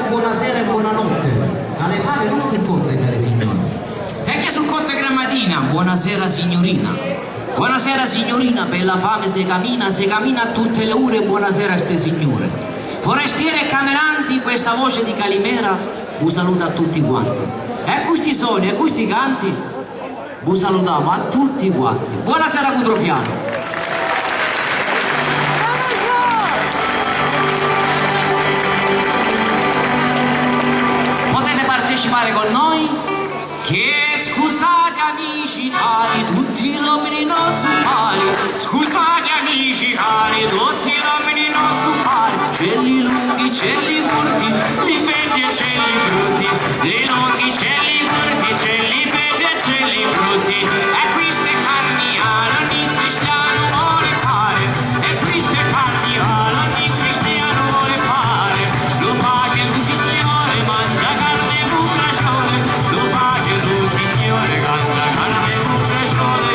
buonasera e buonanotte. Alle fare non sul conte, cari signori. Perché sul conte Grammatina, buonasera signorina. Buonasera signorina, per la fame se cammina a tutte le ore, buonasera a ste signore. Forestiere e cameranti, questa voce di Calimera, vi saluta a tutti quanti. E questi suoni, e questi canti, vi salutiamo a tutti quanti. Buonasera Cutrofiano. Potete partecipare con noi? Che scusate amici cari, tutti gli uomini non sono pari. Scusate amici cari, tutti gli uomini non sono pari. Celli lunghi, celli corti, li belli e celli brutti. Li lunghi, celli corti, celli belli e celli brutti. E queste carniale ogni cristiano vuole fare. E queste carniale ogni cristiano vuole fare. Lo pace lo signore, mangia carne con caciole. Lo pace lo signore, mangia carne con caciole.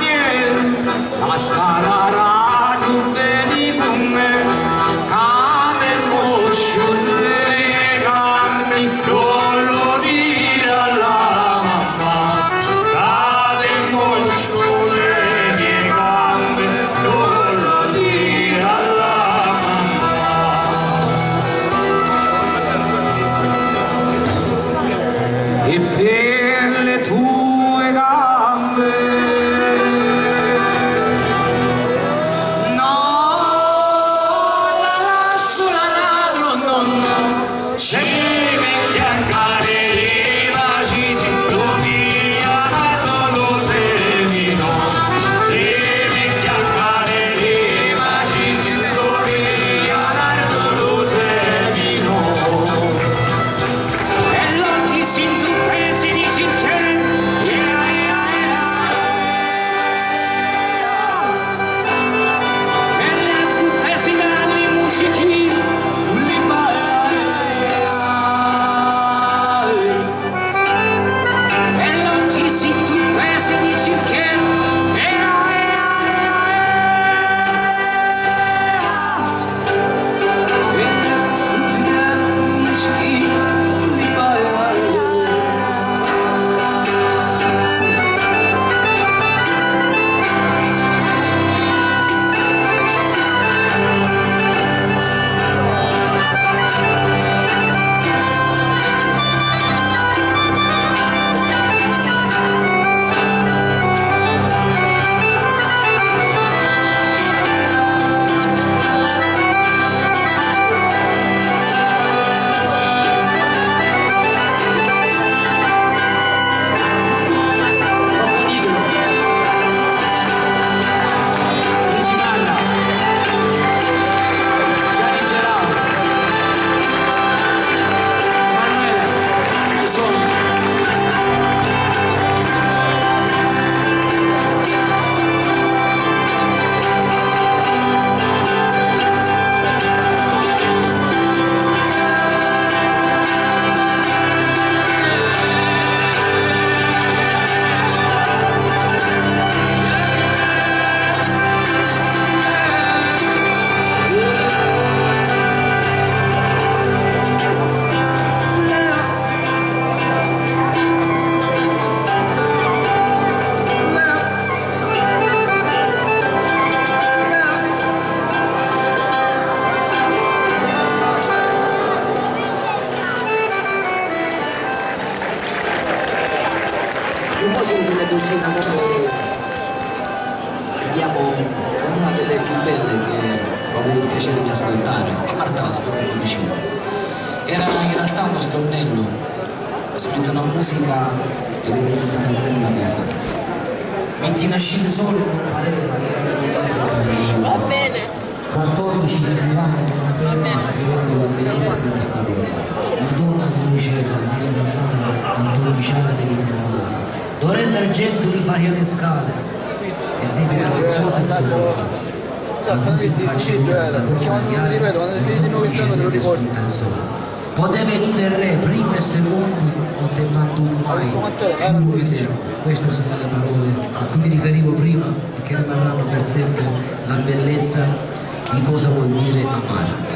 maniere, la sarà tu vedi con me, cade moscio le gambe, non lo dire alla mamma, cade moscio le mie gambe, non lo dire alla mamma. E per le tue gambe ci metti a cadere, ma ci si indovina, non lo semino. Ci metti a cadere, ma ci si indovina, non lo semino. E non ti si intuppe, si dice che e le ascoltessi grandi musici, Un po' si delle cosine vediamo una delle più belle che ho avuto il piacere di ascoltare, è Martana, proprio qui vicino. Era in realtà uno stornello, ho scritto una musica ed è venuta una bella terra. Metti nascite solo non pareva, Va bene. 14 anni scrivendo la bellezza di questa terra. La donna che diceva, la figlia del mare, Antoniciana dell'Interno. Torrente d'argento di variate scale e deve preziosa e zolata. La musica facilista perché quando ti ripeto, quando ti vedi 9 anni te lo ricordi. Poteva venire il re, primo e secondo, non ti manduto mai. Giuro che te, queste sono le parole a cui mi riferivo prima e che rimarranno per sempre la bellezza di cosa vuol dire amare.